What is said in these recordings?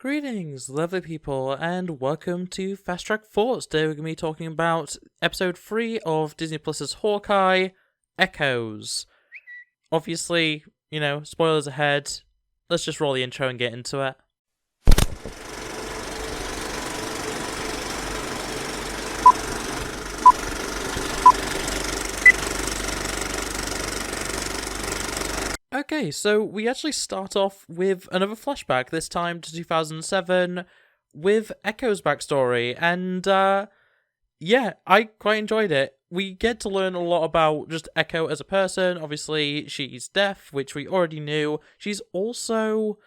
Greetings, lovely people, and welcome to Fast Track Thoughts. Today we're going to be talking about Episode 3 of Disney Plus's Hawkeye, Echoes. Obviously, spoilers ahead. Let's just roll the intro and get into it. Okay, so we actually start off with another flashback, this time to 2007, with Echo's backstory, and I quite enjoyed it. We get to learn a lot about just Echo as a person. Obviously, she's deaf, which we already knew. She's also,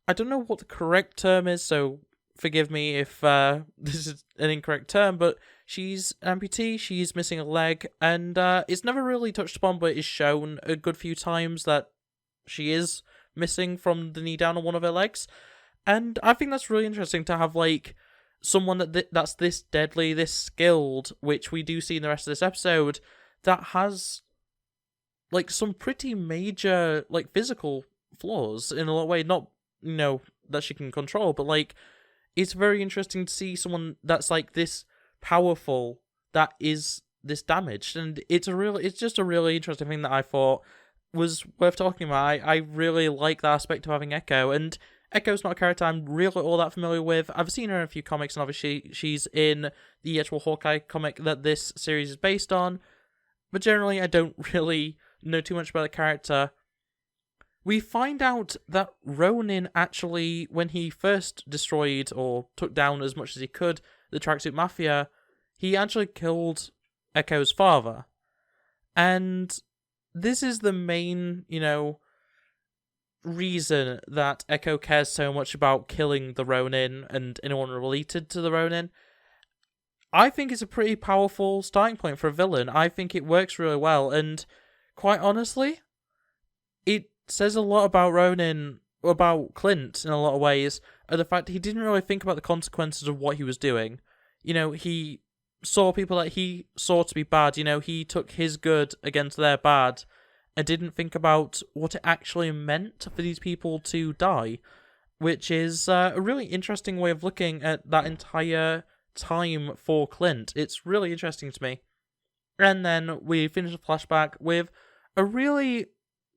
I don't know what the correct term is, so forgive me if this is an incorrect term, but she's an amputee, she's missing a leg, and it's never really touched upon, but is shown a good few times that she is missing from the knee down on one of her legs. And I think that's really interesting to have, someone that's this deadly, this skilled, which we do see in the rest of this episode, that has, some pretty major, physical flaws in a lot of ways. Not, that she can control, but, it's very interesting to see someone that's, this powerful, that is this damaged. And it's just a really interesting thing that I thought was worth talking about. I really like that aspect of having Echo, and Echo's not a character I'm really all that familiar with. I've seen her in a few comics, and obviously she's in the actual Hawkeye comic that this series is based on, but generally I don't really know too much about the character. We find out that Ronin actually, when he first destroyed or took down as much as he could the Tracksuit Mafia, he actually killed Echo's father. And this is the main, reason that Echo cares so much about killing the Ronin and anyone related to the Ronin. I think it's a pretty powerful starting point for a villain. I think it works really well, and quite honestly, it says a lot about Ronin, about Clint in a lot of ways, and the fact that he didn't really think about the consequences of what he was doing. He saw people that he saw to be bad. He took his good against their bad and didn't think about what it actually meant for these people to die, which is a really interesting way of looking at that entire time for Clint. It's really interesting to me. And then we finish the flashback with a really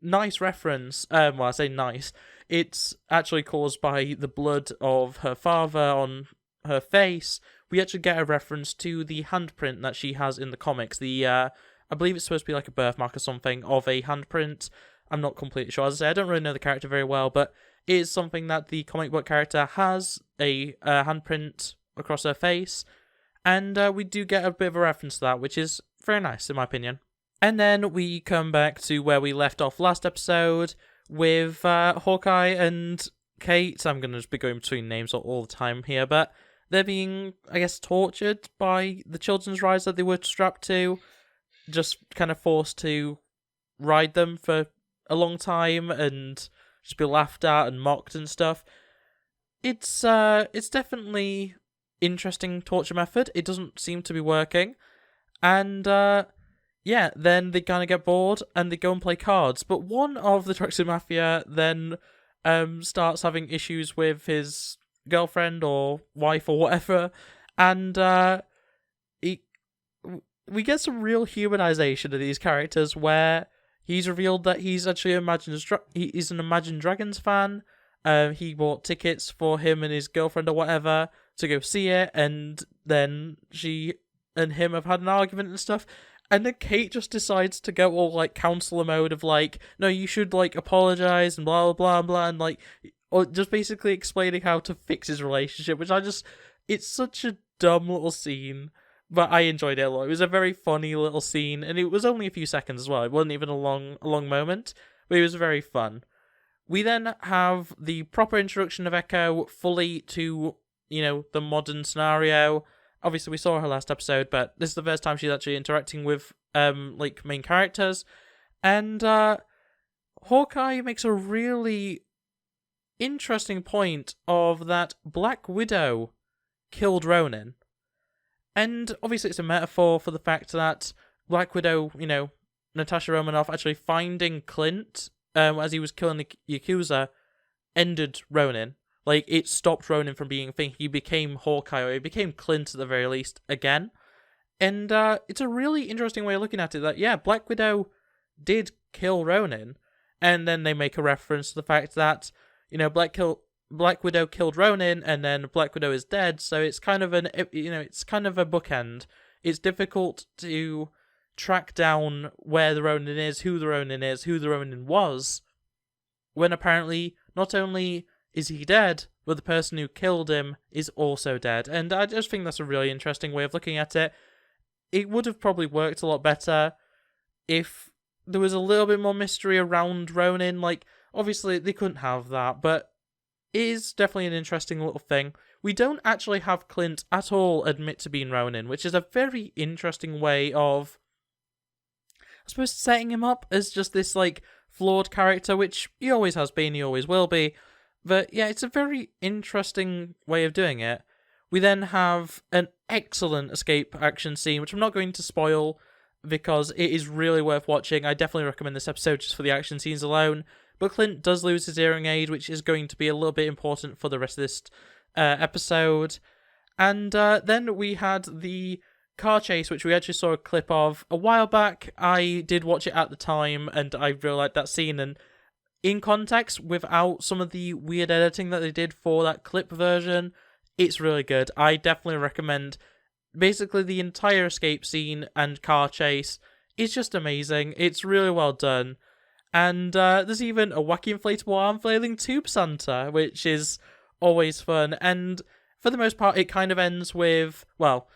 nice reference. Well, I say nice. It's actually caused by the blood of her father on her face. We actually get a reference to the handprint that she has in the comics. I believe it's supposed to be like a birthmark or something of a handprint. I'm not completely sure. As I say, I don't really know the character very well, but it is something that the comic book character has, a handprint across her face, and we do get a bit of a reference to that, which is very nice in my opinion. And then we come back to where we left off last episode with Hawkeye and Kate. I'm going to just be going between names all the time here, but they're being, I guess, tortured by the children's rides that they were strapped to, just kind of forced to ride them for a long time and just be laughed at and mocked and stuff. It's definitely interesting torture method. It doesn't seem to be working. And then they kind of get bored and they go and play cards. But one of the Tracksuit Mafia then starts having issues with his girlfriend or wife or whatever, and we get some real humanization of these characters, where he's revealed that he's actually he's an Imagine Dragons fan. He bought tickets for him and his girlfriend or whatever to go see it, and then she and him have had an argument and stuff. And then Kate just decides to go all counselor mode of no, you should apologize and blah blah blah, and or just basically explaining how to fix his relationship, which it's such a dumb little scene, but I enjoyed it a lot. It was a very funny little scene, and it was only a few seconds as well. It wasn't even a long moment, but it was very fun. We then have the proper introduction of Echo fully to, the modern scenario. Obviously, we saw her last episode, but this is the first time she's actually interacting with, main characters. And, Hawkeye makes a really interesting point of that Black Widow killed Ronin. And obviously it's a metaphor for the fact that Black Widow, Natasha Romanoff actually finding Clint as he was killing the Yakuza ended Ronin. Like, it stopped Ronin from being a thing. He became Hawkeye, or he became Clint at the very least, again. And it's a really interesting way of looking at it, that, yeah, Black Widow did kill Ronin, and then they make a reference to the fact that, Black Widow killed Ronin, and then Black Widow is dead, so it's kind of it's kind of a bookend. It's difficult to track down where the Ronin is, who the Ronin was, when apparently not only is he dead, but the person who killed him is also dead. And I just think that's a really interesting way of looking at it. It would have probably worked a lot better if there was a little bit more mystery around Ronin. Like, obviously, they couldn't have that, but it is definitely an interesting little thing. We don't actually have Clint at all admit to being Ronin, which is a very interesting way of, I suppose, setting him up as just this, like, flawed character, which he always has been, he always will be. But yeah, it's a very interesting way of doing it. We then have an excellent escape action scene, which I'm not going to spoil because it is really worth watching. I definitely recommend this episode just for the action scenes alone. But Clint does lose his hearing aid, which is going to be a little bit important for the rest of this episode. And then we had the car chase, which we actually saw a clip of a while back. I did watch it at the time, and I really liked that scene. And in context, without some of the weird editing that they did for that clip version, it's really good. I definitely recommend basically the entire escape scene and car chase. It's just amazing. It's really well done. And there's even a wacky inflatable arm flailing tube Santa, which is always fun. And for the most part, it kind of ends with, well,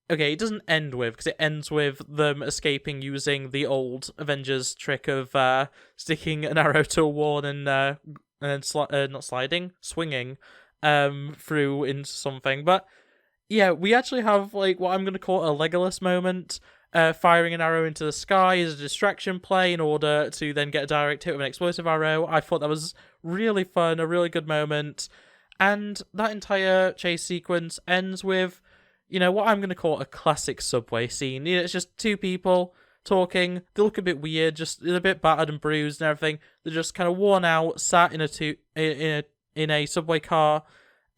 okay, it doesn't end with, because it ends with them escaping using the old Avengers trick of sticking an arrow to a wall and then swinging through into something. But yeah, we actually have, like, what I'm going to call a Legolas moment. Firing an arrow into the sky as a distraction play in order to then get a direct hit with an explosive arrow. I thought that was really fun, a really good moment. And that entire chase sequence ends with, what I'm going to call a classic subway scene. It's just two people talking. They look a bit weird, just a bit battered and bruised and everything. They're just kind of worn out, sat in a subway car,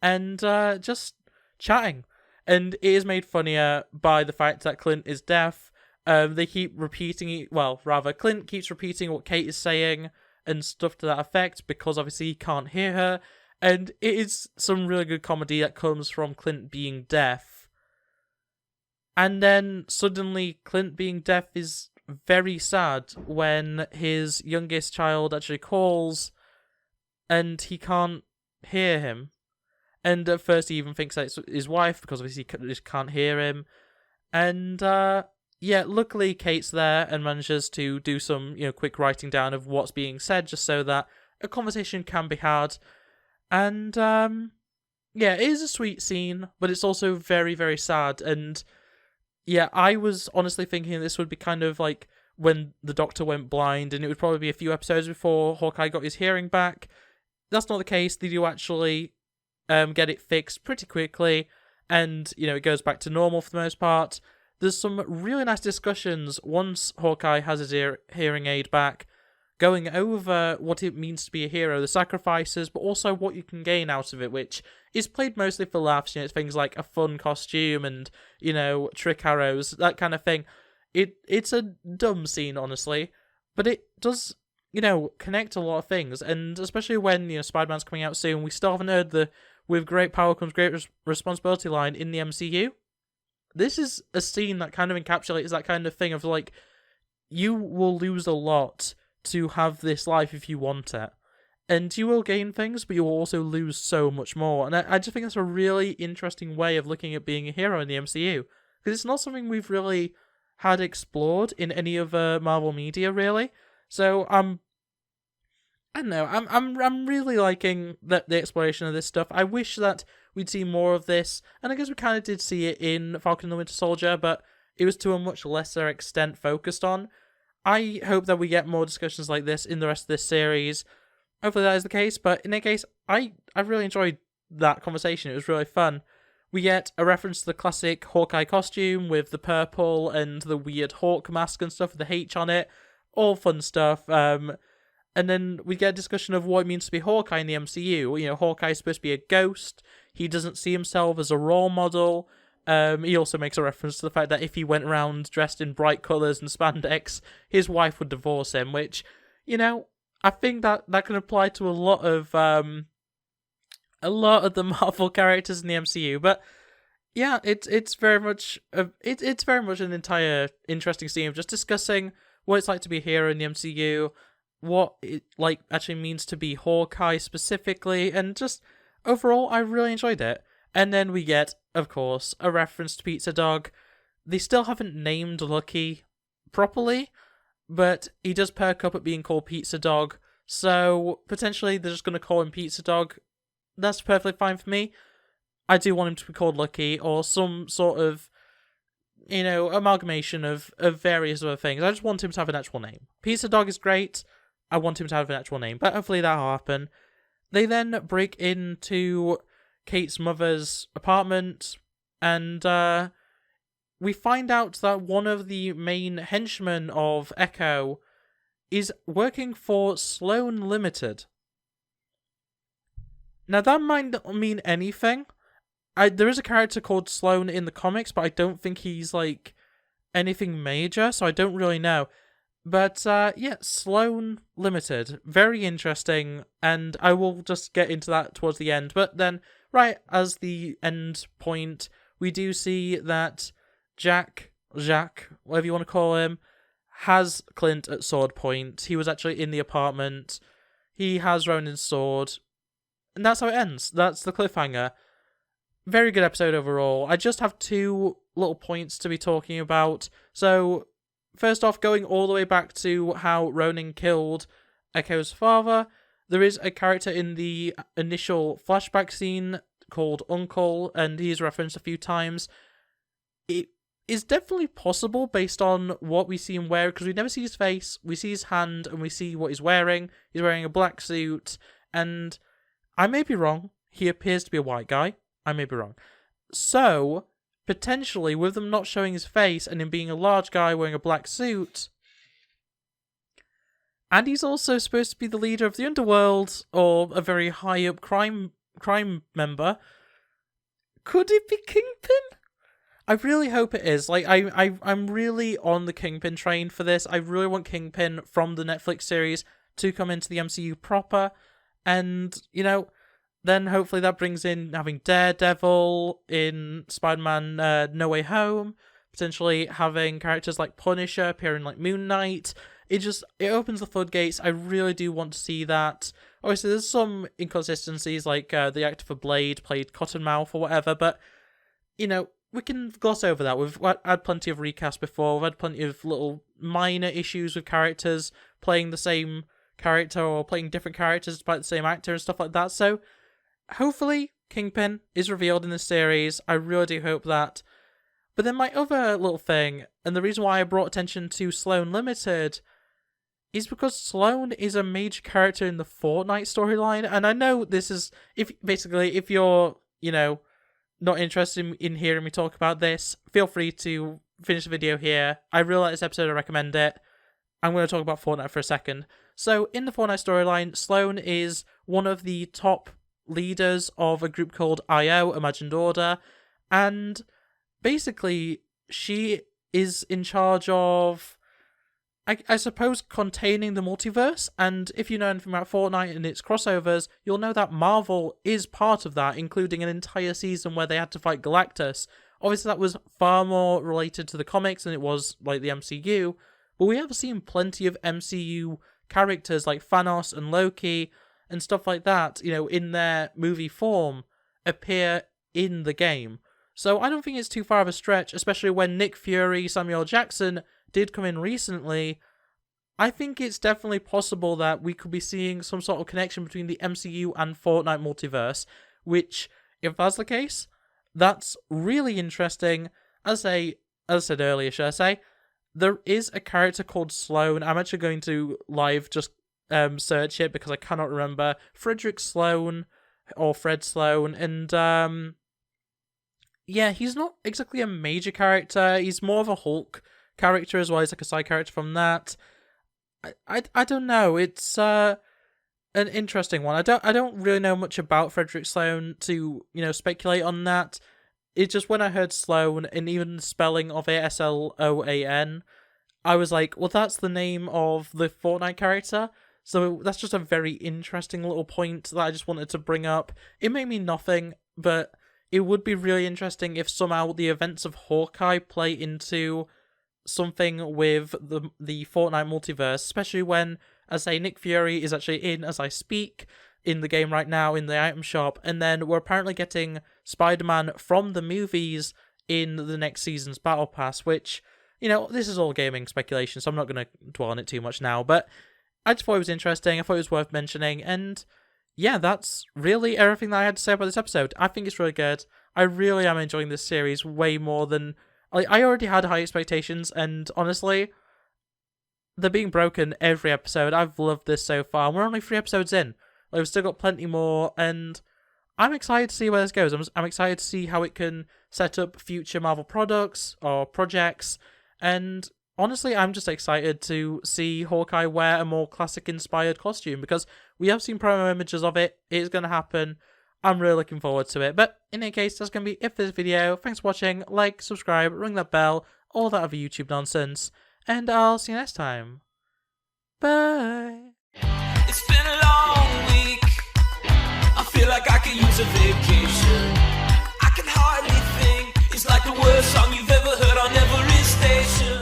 and just chatting. And it is made funnier by the fact that Clint is deaf. They keep repeating, Clint keeps repeating what Kate is saying and stuff to that effect, because obviously he can't hear her. And it is some really good comedy that comes from Clint being deaf. And then suddenly Clint being deaf is very sad when his youngest child actually calls and he can't hear him. And at first he even thinks that it's his wife, because obviously he just can't hear him. And luckily Kate's there and manages to do some quick writing down of what's being said, just so that a conversation can be had. And it is a sweet scene, but it's also very, very sad. And yeah, I was honestly thinking this would be kind of like when the Doctor went blind, and it would probably be a few episodes before Hawkeye got his hearing back. That's not the case. They do actually get it fixed pretty quickly, and it goes back to normal for the most part. There's some really nice discussions once Hawkeye has his hearing aid back, going over what it means to be a hero, the sacrifices, but also what you can gain out of it, which is played mostly for laughs. It's things like a fun costume and trick arrows, that kind of thing. It's a dumb scene, honestly, but it does connect a lot of things, and especially when Spider-Man's coming out soon, we still haven't heard the "with great power comes great responsibility" line in the MCU. This is a scene that kind of encapsulates that kind of thing of, like, you will lose a lot to have this life if you want it. And you will gain things, but you will also lose so much more. And I just think that's a really interesting way of looking at being a hero in the MCU. Because it's not something we've really had explored in any other Marvel media, really. So I don't know. I'm really liking the exploration of this stuff. I wish that we'd see more of this, and I guess we kind of did see it in Falcon and the Winter Soldier, but it was to a much lesser extent focused on. I hope that we get more discussions like this in the rest of this series. Hopefully that is the case, but in any case, I really enjoyed that conversation. It was really fun. We get a reference to the classic Hawkeye costume with the purple and the weird hawk mask and stuff with the H on it. All fun stuff. And then we get a discussion of what it means to be Hawkeye in the MCU. You know, Hawkeye is supposed to be a ghost. He doesn't see himself as a role model. He also makes a reference to the fact that if he went around dressed in bright colours and spandex, his wife would divorce him, which, you know, I think that can apply to a lot of the Marvel characters in the MCU. But yeah, it's very much it's very much an entire interesting scene of just discussing what it's like to be a hero in the MCU, what it like actually means to be Hawkeye specifically, and just overall, I really enjoyed it. And then we get, of course, a reference to Pizza Dog. They still haven't named Lucky properly, but he does perk up at being called Pizza Dog, so potentially they're just going to call him Pizza Dog. That's perfectly fine for me. I do want him to be called Lucky, or some sort of, you know, amalgamation of various other things. I just want him to have an actual name. Pizza Dog is great. I want him to have an actual name, but hopefully that'll happen. They then break into Kate's mother's apartment, and we find out that one of the main henchmen of Echo is working for Sloan Limited. Now, that might not mean anything. There is a character called Sloan in the comics, but I don't think he's, like, anything major, so I don't really know. But, yeah, Sloan Limited. Very interesting, and I will just get into that towards the end. But then, right as the end point, we do see that Jacques, whatever you want to call him, has Clint at sword point. He was actually in the apartment. He has Ronin's sword. And that's how it ends. That's the cliffhanger. Very good episode overall. I just have two little points to be talking about. So, first off, going all the way back to how Ronin killed Echo's father, there is a character in the initial flashback scene called Uncle, and he's referenced a few times. It is definitely possible based on what we see him wear, because we never see his face, we see his hand, and we see what he's wearing. He's wearing a black suit, and I may be wrong. He appears to be a white guy. I may be wrong. So, potentially, with them not showing his face and him being a large guy wearing a black suit, and he's also supposed to be the leader of the underworld, or a very high-up crime member, could it be Kingpin? I really hope it is. Like, I'm really on the Kingpin train for this. I really want Kingpin from the Netflix series to come into the MCU proper, and, you know, then hopefully that brings in having Daredevil in Spider-Man No Way Home, potentially having characters like Punisher appearing like Moon Knight. It opens the floodgates. I really do want to see that. Obviously, there's some inconsistencies, like the actor for Blade played Cottonmouth or whatever, but, you know, we can gloss over that. We've had plenty of recasts before. We've had plenty of little minor issues with characters playing the same character or playing different characters despite the same actor and stuff like that. So, hopefully, Kingpin is revealed in this series. I really do hope that. But then my other little thing, and the reason why I brought attention to Sloan Limited, is because Sloan is a major character in the Fortnite storyline. And I know this is, if you're, you know, not interested in hearing me talk about this, feel free to finish the video here. I really like this episode, I recommend it. I'm going to talk about Fortnite for a second. So, in the Fortnite storyline, Sloan is one of the top leaders of a group called IO, Imagined Order, and basically, she is in charge of, I suppose, containing the multiverse, and if you know anything about Fortnite and its crossovers, you'll know that Marvel is part of that, including an entire season where they had to fight Galactus. Obviously, that was far more related to the comics than it was, like, the MCU, but we have seen plenty of MCU characters like Thanos and Loki and stuff like that, you know, in their movie form, appear in the game. So I don't think it's too far of a stretch, especially when Nick Fury, Samuel Jackson did come in recently. I think it's definitely possible that we could be seeing some sort of connection between the MCU and Fortnite multiverse, which, if that's the case, that's really interesting. As I said earlier, should I say, there is a character called Sloan. I'm actually going to live just search it because I cannot remember. Frederick Sloan, or Fred Sloan, and yeah, he's not exactly a major character. He's more of a Hulk character as well. He's like a side character from that. I don't know. It's an interesting one. I don't really know much about Frederick Sloan to, speculate on that. It's just when I heard Sloan and even the spelling of it, Sloan, I was like, well, that's the name of the Fortnite character. So that's just a very interesting little point that I just wanted to bring up. It may mean nothing, but it would be really interesting if somehow the events of Hawkeye play into something with the Fortnite multiverse, especially when, as I say, Nick Fury is actually in as I speak in the game right now in the item shop, and then we're apparently getting Spider-Man from the movies in the next season's Battle Pass, which, this is all gaming speculation, so I'm not going to dwell on it too much now, but I just thought it was interesting, I thought it was worth mentioning, and yeah, that's really everything that I had to say about this episode. I think it's really good. I really am enjoying this series way more than... I already had high expectations, and honestly, they're being broken every episode. I've loved this so far. We're only 3 episodes in. We've still got plenty more, and I'm excited to see where this goes. I'm excited to see how it can set up future Marvel products or projects, and honestly, I'm just excited to see Hawkeye wear a more classic-inspired costume, because we have seen promo images of it. It's going to happen. I'm really looking forward to it. But in any case, that's going to be it for this video. Thanks for watching. Like, subscribe, ring that bell, all that other YouTube nonsense. And I'll see you next time. Bye. It's been a long week. I feel like I could use a vacation.